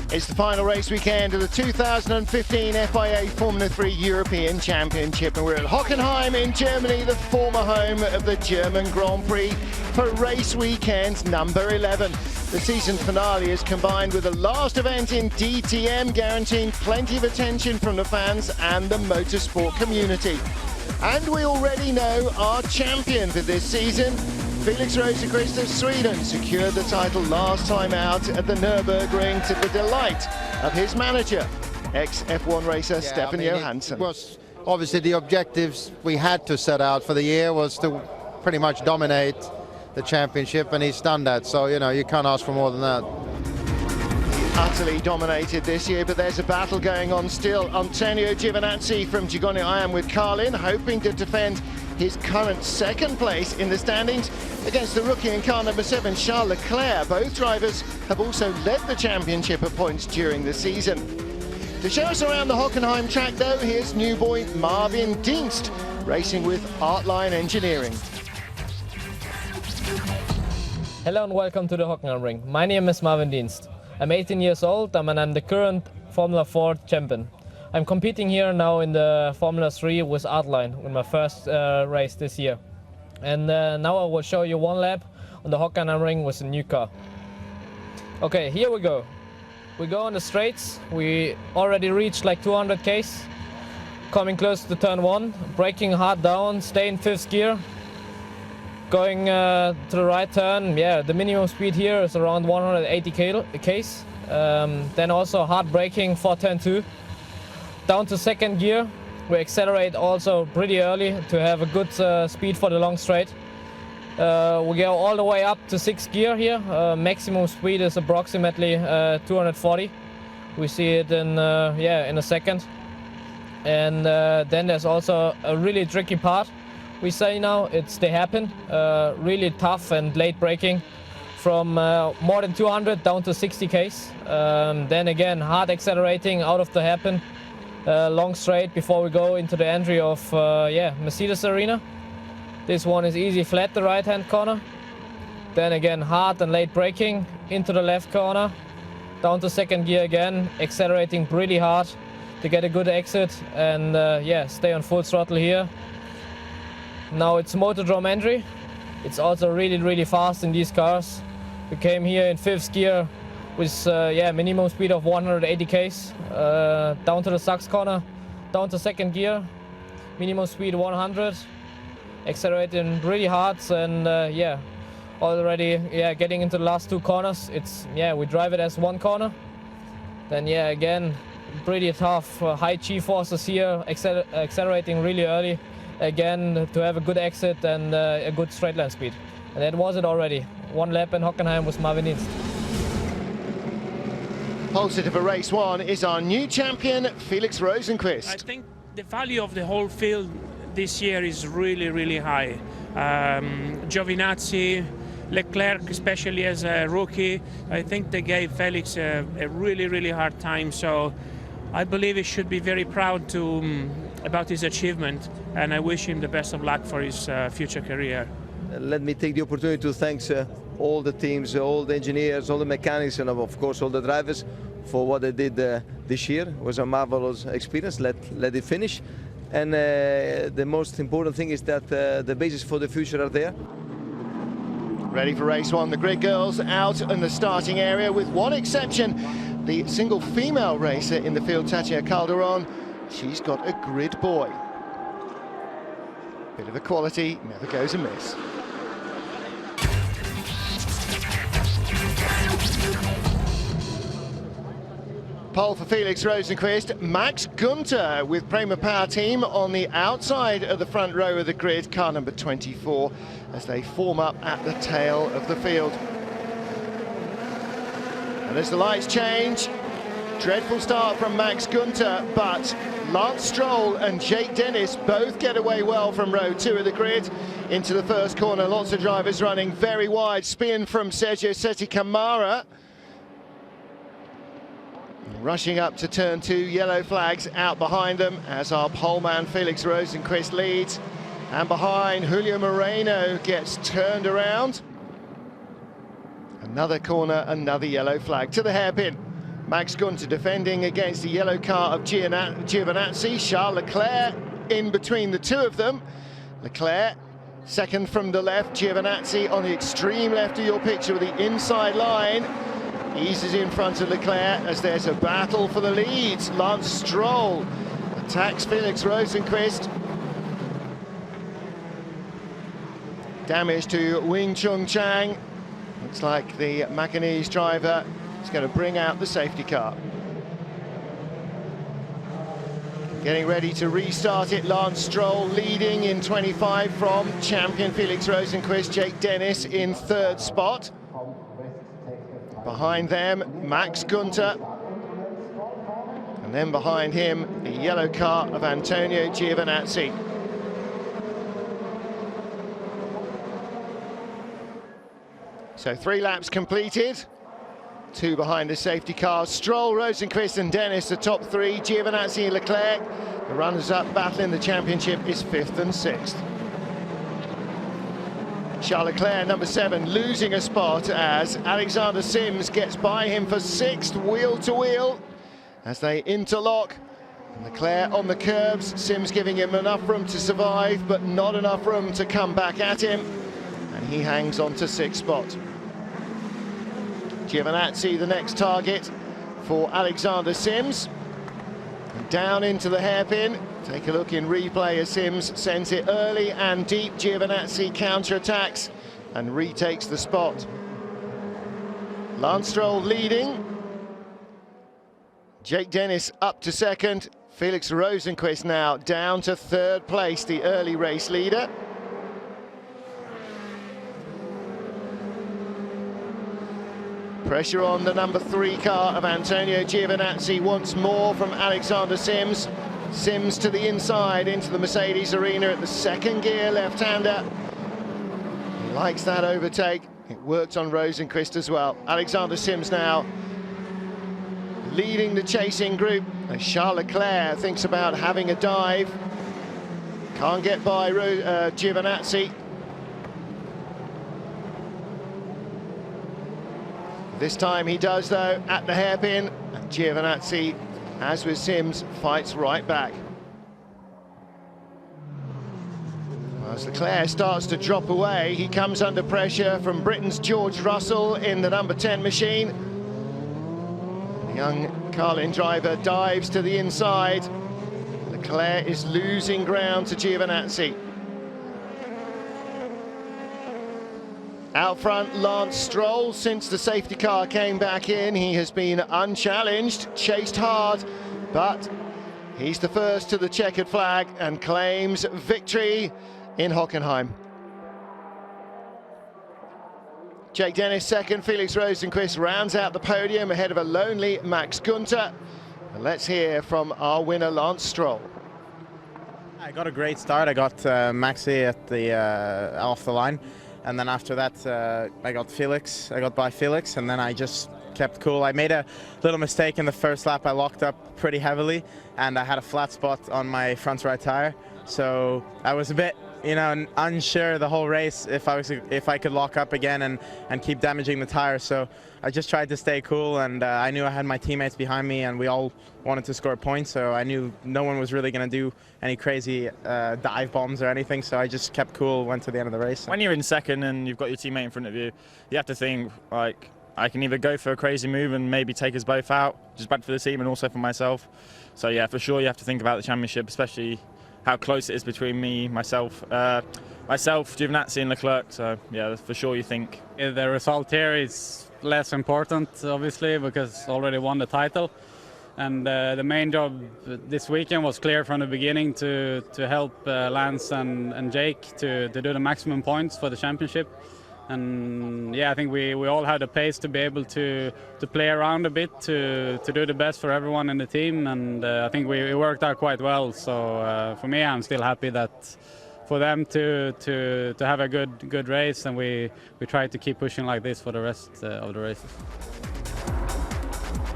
It's the final race weekend of the 2015 FIA Formula 3 European Championship, and we're at Hockenheim in Germany, the former home of the German Grand Prix, for race weekend number 11. The season finale is combined with the last event in DTM, guaranteeing plenty of attention from the fans and the motorsport community. And we already know our champion for this season. Felix Rosenqvist of Sweden secured the title last time out at the Nürburgring to the delight of his manager, ex-F1 racer Stefan Johansson. It was obviously the objectives we had to set out for the year was to pretty much dominate the championship, and he's done that, so you can't ask for more than that. Utterly dominated this year, but there's a battle going on still. Antonio Giovinazzi from Gigone I am with Carlin, hoping to defend his current second place in the standings against the rookie in car number 7, Charles Leclerc. Both drivers have also led the championship at points during the season. To show us around the Hockenheim track, though, here's new boy Marvin Dienst, racing with Artline Engineering. Hello and welcome to the Hockenheim ring. My name is Marvin Dienst. I'm 18 years old and I'm the current Formula 4 champion. I'm competing here now in the Formula 3 with Artline in my first race this year. And now I will show you one lap on the Hockenheim ring with a new car. Okay, here we go. We go on the straights. We already reached like 200 k's. Coming close to turn 1, braking hard down, stay in 5th gear. Going to the right turn, yeah, the minimum speed here is around 180 k's. Then also hard braking for turn 2. Down to 2nd gear, we accelerate also pretty early to have a good speed for the long straight. We go all the way up to 6th gear here. Maximum speed is approximately 240. We see it in a second. And then there's also a really tricky part. We say now it's the hairpin, really tough and late braking from more than 200 down to 60 k's. Then again, hard accelerating out of the hairpin, long straight before we go into the entry of Mercedes Arena. This one is easy flat, the right hand corner. Then again, hard and late braking into the left corner, down to 2nd gear again, accelerating really hard to get a good exit and stay on full throttle here. Now it's motordrome entry. It's also really fast in these cars. We came here in 5th gear with minimum speed of 180 k's. Down to the Sachs corner, down to 2nd gear, minimum speed 100. Accelerating really hard and already getting into the last 2 corners. We drive it as 1 corner. Then again, pretty tough, high G-forces here, accelerating really early. Again, to have a good exit and a good straight line speed. And that was it already. 1 lap in Hockenheim with Marvin Dienst. Positive for race 1 is our new champion, Felix Rosenqvist. I think the value of the whole field this year is really high. Giovinazzi, Leclerc, especially as a rookie, I think they gave Felix a really hard time. So I believe he should be very proud about his achievement, and I wish him the best of luck for his future career. Let me take the opportunity to thank all the teams, all the engineers, all the mechanics, and of course all the drivers for what they did this year. It was a marvelous experience. Let it finish. And the most important thing is that the basis for the future are there. Ready for race 1, the grid girls out in the starting area, with one exception, the single female racer in the field, Tatia Calderon. She's got a grid boy. Bit of equality never goes amiss. Pole for Felix Rosenqvist. Max Günther with Prema Power Team on the outside of the front row of the grid, car number 24, as they form up at the tail of the field. And as the lights change, dreadful start from Max Günther, but Lance Stroll and Jake Dennis both get away well from row 2 of the grid into the first corner. Lots of drivers running very wide. Spin from Sergio Seti Camara. Rushing up to turn 2, yellow flags out behind them as our poleman Felix Rosenqvist leads. And behind, Julio Moreno gets turned around. Another corner, another yellow flag to the hairpin. Max Gunter defending against the yellow car of Giovinazzi. Charles Leclerc in between the two of them. Leclerc second from the left, Giovinazzi on the extreme left of your picture with the inside line. Eases in front of Leclerc as there's a battle for the leads. Lance Stroll attacks Felix Rosenqvist. Damage to Wing Chun Chang. Looks like the Macanese driver is going to bring out the safety car. Getting ready to restart it, Lance Stroll leading in 25 from champion Felix Rosenqvist. Jake Dennis in third spot. Behind them, Max Gunter. And then behind him, the yellow car of Antonio Giovinazzi. So 3 laps completed. 2 behind the safety cars. Stroll, Rosenqvist and Dennis, the top 3. Giovinazzi and Leclerc. The runners-up battle in the championship is 5th and 6th. Charles Leclerc, number 7, losing a spot as Alexander Sims gets by him for 6th, wheel to wheel, as they interlock. Leclerc on the curbs, Sims giving him enough room to survive, but not enough room to come back at him, and he hangs on to 6th spot. Giovinazzi, the next target for Alexander Sims. And down into the hairpin. Take a look in replay as Sims sends it early and deep. Giovinazzi counter-attacks and retakes the spot. Lance Stroll leading. Jake Dennis up to 2nd. Felix Rosenqvist now down to 3rd place, the early race leader. Pressure on the number 3 car of Antonio Giovinazzi once more from Alexander Sims. Sims to the inside into the Mercedes arena at the 2nd gear, left-hander. He likes that overtake. It worked on Rosenqvist as well. Alexander Sims now leading the chasing group as Charles Leclerc thinks about having a dive. Can't get by Giovinazzi. This time he does, though, at the hairpin, and Giovinazzi, as with Sims, fights right back. As Leclerc starts to drop away, he comes under pressure from Britain's George Russell in the number 10 machine. The young Carlin driver dives to the inside. Leclerc is losing ground to Giovinazzi. Out front, Lance Stroll. Since the safety car came back in, he has been unchallenged, chased hard, but he's the first to the checkered flag and claims victory in Hockenheim. Jake Dennis 2nd, Felix Rosenqvist rounds out the podium ahead of a lonely Max Gunter. And let's hear from our winner, Lance Stroll. I got a great start. I got Maxi at the off the line. And then after that, I got by Felix, and then I just kept cool. I made a little mistake in the first lap. I locked up pretty heavily, and I had a flat spot on my front right tire. So I was a bit, unsure the whole race if I could lock up again and keep damaging the tire. So I just tried to stay cool, and I knew I had my teammates behind me, and we all wanted to score points. So I knew no one was really going to do any crazy dive bombs or anything. So I just kept cool, went to the end of the race. When you're in 2nd and you've got your teammate in front of you, you have to think, like, I can either go for a crazy move and maybe take us both out, just bad for the team and also for myself. So yeah, for sure you have to think about the championship, especially how close it is between myself, Giovinazzi and Leclerc. So yeah, for sure you think. The result here is less important, obviously, because already won the title. And the main job this weekend was clear from the beginning to help Lance and Jake to do the maximum points for the championship. And yeah, I think we all had the pace to be able to play around a bit, to do the best for everyone in the team, and I think we worked out quite well. So for me, I'm still happy that for them to have a good race, and we try to keep pushing like this for the rest of the races.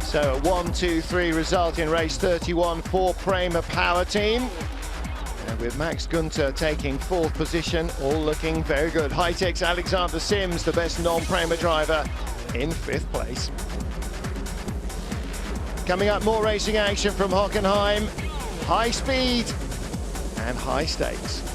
So a 1-2-3 result in race 31 for Prema Power Team. And with Max Gunter taking 4th position, all looking very good. High-Tech's Alexander Sims, the best non-Prema driver, in 5th place. Coming up, more racing action from Hockenheim. High speed and high stakes.